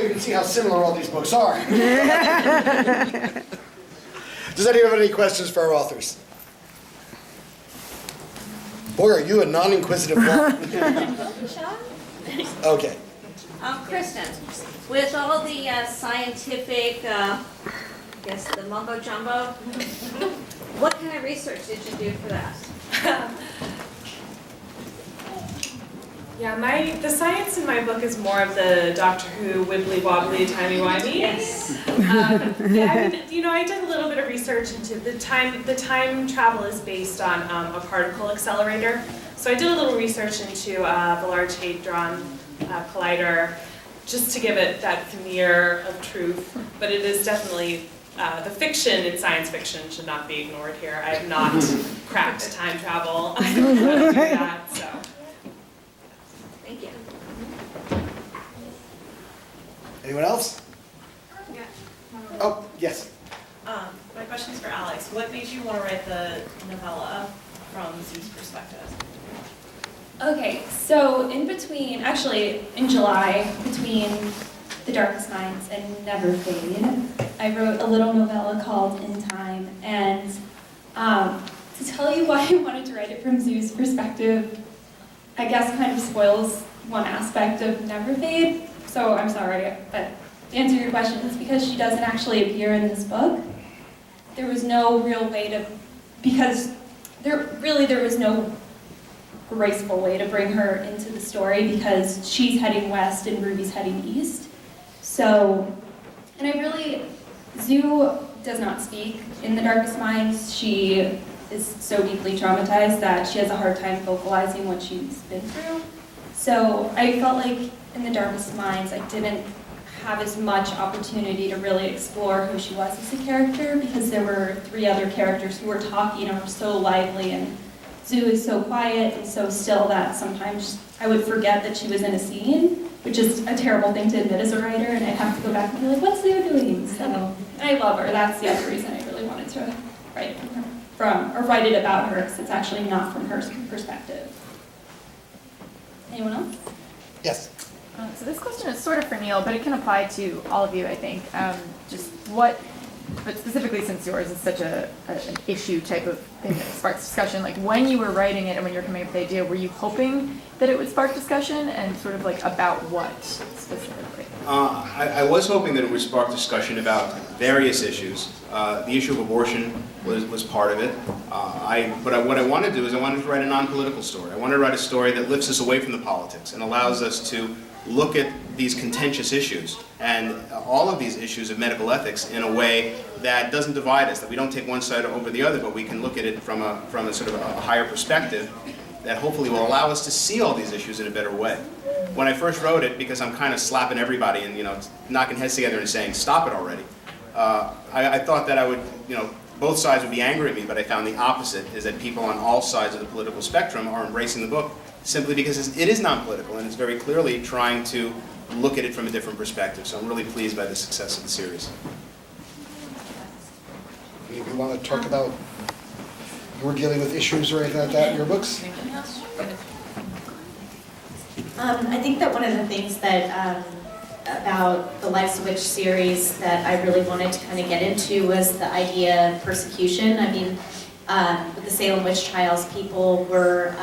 you can see how similar all these books are. Does anyone have any questions for our authors? Boy, are you a non-inquisitive one. Okay. Cristin, with all the scientific, I guess the mumbo jumbo, what kind of research did you do for that? Yeah, the science in my book is more of the Doctor Who wibbly wobbly timey wimey. Yes. I did a little bit of research into the time. The time travel is based on a particle accelerator. So I did a little research into the Large Hadron Collider, just to give it that veneer of truth. But it is definitely the fiction in science fiction should not be ignored here. I have not cracked time travel. I don't know how to do that. So. Thank you. Anyone else? Yeah. Oh, yes. My question's for Alex. What made you want to write the novella from Zeus' perspective? Okay, so in July, between The Darkest Minds and Never Fade, I wrote a little novella called In Time, and to tell you why I wanted to write it from Zeus' perspective, I guess kind of spoils one aspect of Never Fade, so I'm sorry, but to answer your question, it's because she doesn't actually appear in this book. There was no real way to, because there was no graceful way to bring her into the story because she's heading west and Ruby's heading east. So, and Zoo does not speak in The Darkest Minds. She is so deeply traumatized that she has a hard time vocalizing what she's been through. So I felt like in The Darkest Minds I didn't have as much opportunity to really explore who she was as a character because there were 3 other characters who were talking and were so lively, and Zoo is so quiet and so still that sometimes I would forget that she was in a scene, which is a terrible thing to admit as a writer, and I'd have to go back and be like, what's Zoo doing? So, and I love her. That's the other reason I really wanted to write it write it about her, because it's actually not from her perspective. Anyone else? Yes. So this question is sort of for Neal, but it can apply to all of you, I think. But specifically since yours is such an issue type of thing that sparks discussion, like when you were writing it and when you were coming up with the idea, were you hoping that it would spark discussion, and sort of like about what specifically? I was hoping that it would spark discussion about various issues. The issue of abortion was part of it. What I wanted to do is I wanted to write a non-political story. I wanted to write a story that lifts us away from the politics and allows us to look at these contentious issues and all of these issues of medical ethics in a way that doesn't divide us, that we don't take one side over the other, but we can look at it from a sort of a higher perspective that hopefully will allow us to see all these issues in a better way. When I first wrote it, because I'm kind of slapping everybody and knocking heads together and saying, stop it already, I thought that I would, both sides would be angry at me, but I found the opposite, is that people on all sides of the political spectrum are embracing the book simply because it is non-political and it's very clearly trying to look at it from a different perspective. So I'm really pleased by the success of the series. If you want to talk about, you were dealing with issues or anything like that in your books? I think that one of the things that about the Life Switch series that I really wanted to kind of get into was the idea of persecution. I mean, with the Salem witch trials, people were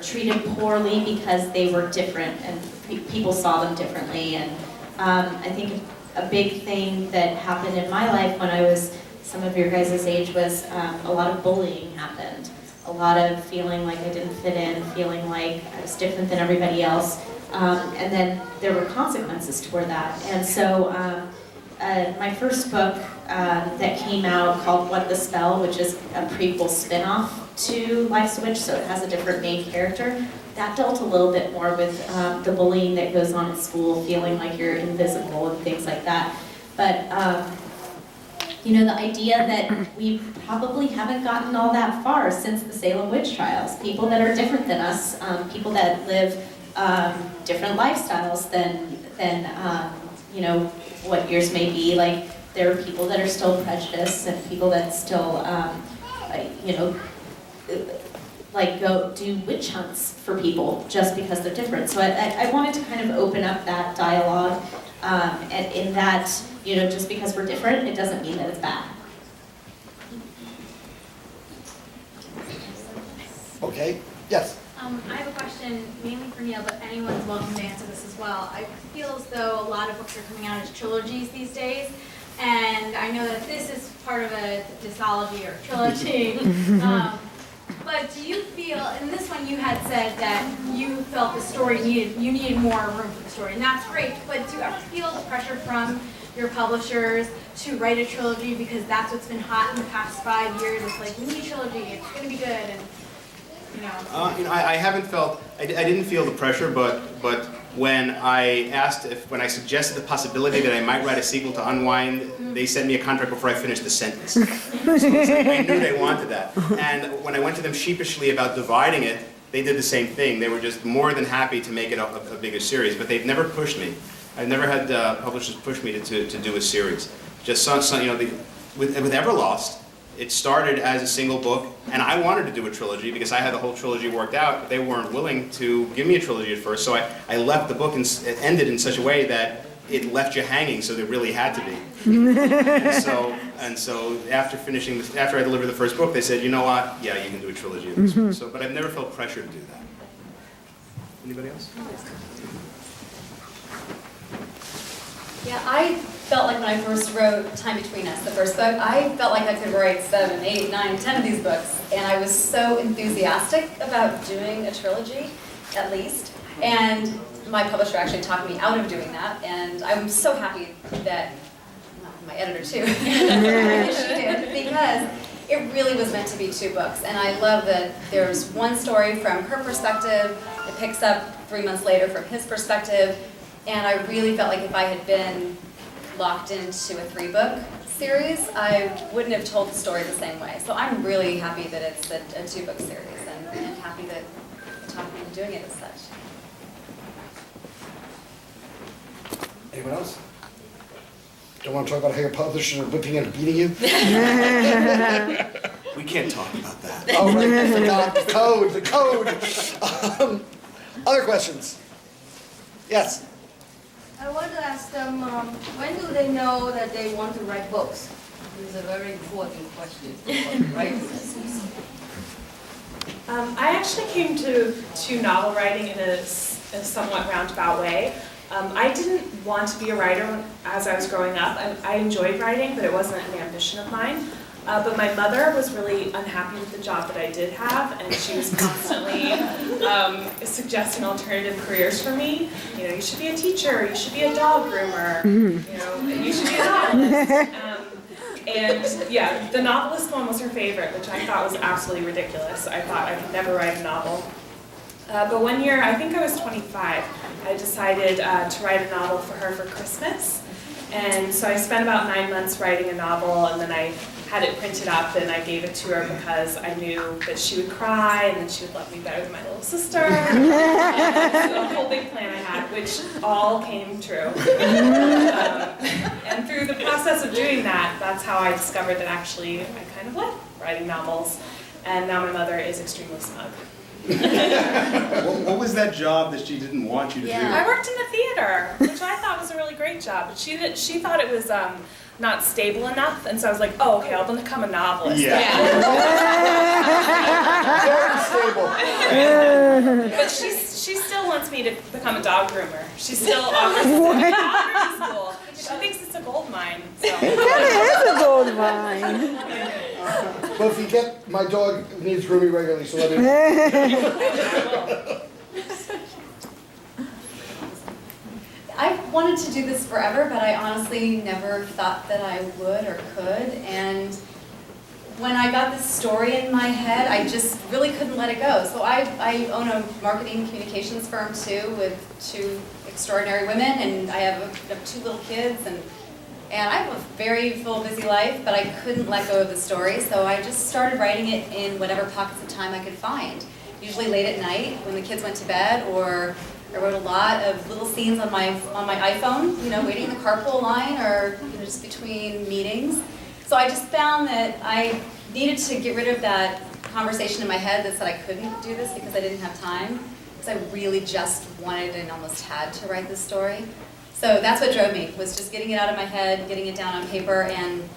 treated poorly because they were different and people saw them differently. And I think a big thing that happened in my life when I was some of your guys' age was a lot of bullying happened. A lot of feeling like I didn't fit in, feeling like I was different than everybody else. And then there were consequences toward that. And so my first book that came out called What the Spell, which is a prequel spin-off to Life Switch, so it has a different main character, that dealt a little bit more with the bullying that goes on at school, feeling like you're invisible and things like that. But the idea that we probably haven't gotten all that far since the Salem witch trials. People that are different than us, people that live different lifestyles than what yours may be. Like, there are people that are still prejudiced and people that still like go do witch hunts for people just because they're different. So I wanted to kind of open up that dialogue, and in that, you know, just because we're different, it doesn't mean that it's bad. Okay, yes. I have a question mainly for Neal, but anyone's welcome to answer this as well. I feel as though a lot of books are coming out as trilogies these days, and I know that this is part of a Dystology or trilogy. But do you feel, in this one you had said that you felt the story needed more room for the story, and that's great, but do you ever feel the pressure from your publishers to write a trilogy because that's what's been hot in the past 5 years? It's like, we need a trilogy, it's going to be good, and I haven't felt, I didn't feel the pressure, but when when I suggested the possibility that I might write a sequel to Unwind, they sent me a contract before I finished the sentence. So it's like, I knew they wanted that. And when I went to them sheepishly about dividing it, they did the same thing. They were just more than happy to make it a bigger series, but they've never pushed me. I've never had publishers push me to do a series. Just some, you know, with Everlost, it started as a single book, and I wanted to do a trilogy because I had the whole trilogy worked out, but they weren't willing to give me a trilogy at first, so I left the book and it ended in such a way that it left you hanging, so there really had to be. and so after I delivered the first book, they said, you know what, yeah, you can do a trilogy of this one. So, but I've never felt pressure to do that. Anybody else? Yeah, I felt like when I first wrote Time Between Us, the first book, I felt like I could write 7, 8, 9, 10 of these books. And I was so enthusiastic about doing a trilogy, at least. And my publisher actually talked me out of doing that. And I'm so happy that, well, my editor too, that she did, because it really was meant to be 2 books. And I love that there's one story from her perspective, it picks up 3 months later from his perspective. And I really felt like if I had been locked into a 3-book series, I wouldn't have told the story the same way. So I'm really happy that it's a 2-book series, and happy that you talked me into doing it as such. Anyone else? Don't want to talk about how your publishers are whipping and beating you? We can't talk about that. Oh, right, I forgot, the code. Other questions? Yes? I want to ask them, when do they know that they want to write books? This is a very important question for writers. I actually came to novel writing in a somewhat roundabout way. I didn't want to be a writer as I was growing up. I enjoyed writing, but it wasn't an ambition of mine. But my mother was really unhappy with the job that I did have, and she was constantly suggesting alternative careers for me. You know, you should be a teacher, you should be a dog groomer, you know, you should be a novelist. And yeah, the novelist one was her favorite, which I thought was absolutely ridiculous. I thought I could never write a novel. But one year, I think I was 25, I decided to write a novel for her for Christmas. And so I spent about 9 months writing a novel, and then I had it printed up and I gave it to her because I knew that she would cry and that she would love me better than my little sister. And a whole big plan I had, which all came true. And through the process of doing that, that's how I discovered that actually I kind of like writing novels. And now my mother is extremely smug. What was that job that she didn't want you to do? I worked in the theater, which I thought was a really great job, but she thought it was not stable enough, and so I was like, oh, okay, I'll become a novelist. But she still wants me to become a dog groomer. She still offers me dog grooming school. She thinks it's a gold mine. So. It is a gold mine. Well, if you get, my dog needs grooming regularly, so let me. I wanted to do this forever, but I honestly never thought that I would or could. And when I got this story in my head, I just really couldn't let it go. So I own a marketing communications firm too, with 2 extraordinary women, and I have 2 little kids, and I have a very full, busy life, but I couldn't let go of the story. So I just started writing it in whatever pockets of time I could find. Usually late at night when the kids went to bed, or I wrote a lot of little scenes on my iPhone, you know, waiting in the carpool line, or you know, just between meetings. So I just found that I needed to get rid of that conversation in my head that said I couldn't do this because I didn't have time, because I really just wanted and almost had to write this story. So that's what drove me, was just getting it out of my head, getting it down on paper, and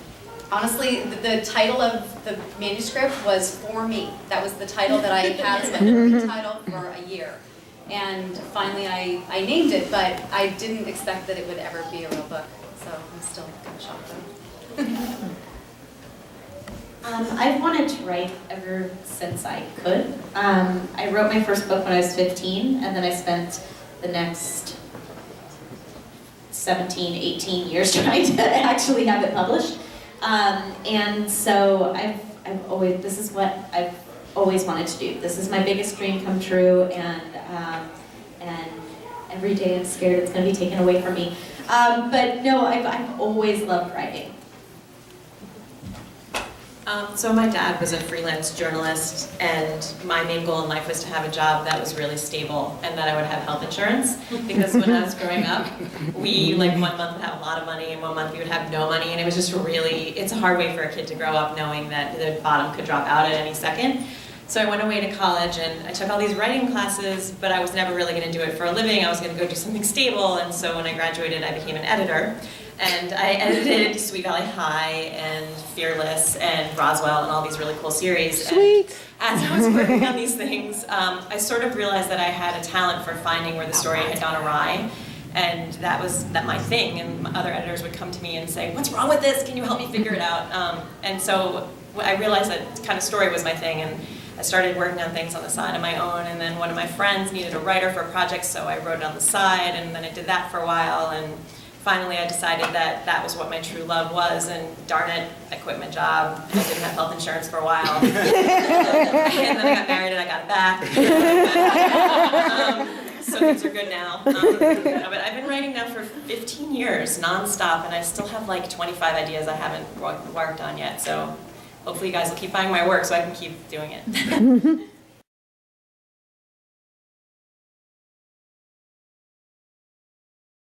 honestly, the title of the manuscript was For Me. That was the title that I had as my working title for a year. And finally I named it, but I didn't expect that it would ever be a real book. So I'm still kind of shocked though. I've wanted to write ever since I could. I wrote my first book when I was 15, and then I spent the next 17, 18 years trying to actually have it published. And so this is what I've always wanted to do. This is my biggest dream come true, and every day I'm scared it's going to be taken away from me. But no, I've always loved writing. So my dad was a freelance journalist, and my main goal in life was to have a job that was really stable and that I would have health insurance. Because when I was growing up, we, like, 1 month would have a lot of money and 1 month we would have no money, and it was just really, it's a hard way for a kid to grow up knowing that the bottom could drop out at any second. So I went away to college and I took all these writing classes, but I was never really going to do it for a living. I was going to go do something stable, and so when I graduated, I became an editor. And I edited Sweet Valley High and Fearless and Roswell and all these really cool series. Sweet. And as I was working on these things, I sort of realized that I had a talent for finding where the story had gone awry. And that was my thing. And other editors would come to me and say, "What's wrong with this? Can you help me figure it out?" And so I realized that kind of story was my thing. And I started working on things on the side of my own. And then one of my friends needed a writer for a project, so I wrote it on the side. And then I did that for a while. And finally, I decided that that was what my true love was, and darn it, I quit my job. I didn't have health insurance for a while. And then I got married and I got it back. So things are good now. But I've been writing now for 15 years, nonstop, and I still have like 25 ideas I haven't worked on yet. So hopefully you guys will keep buying my work so I can keep doing it.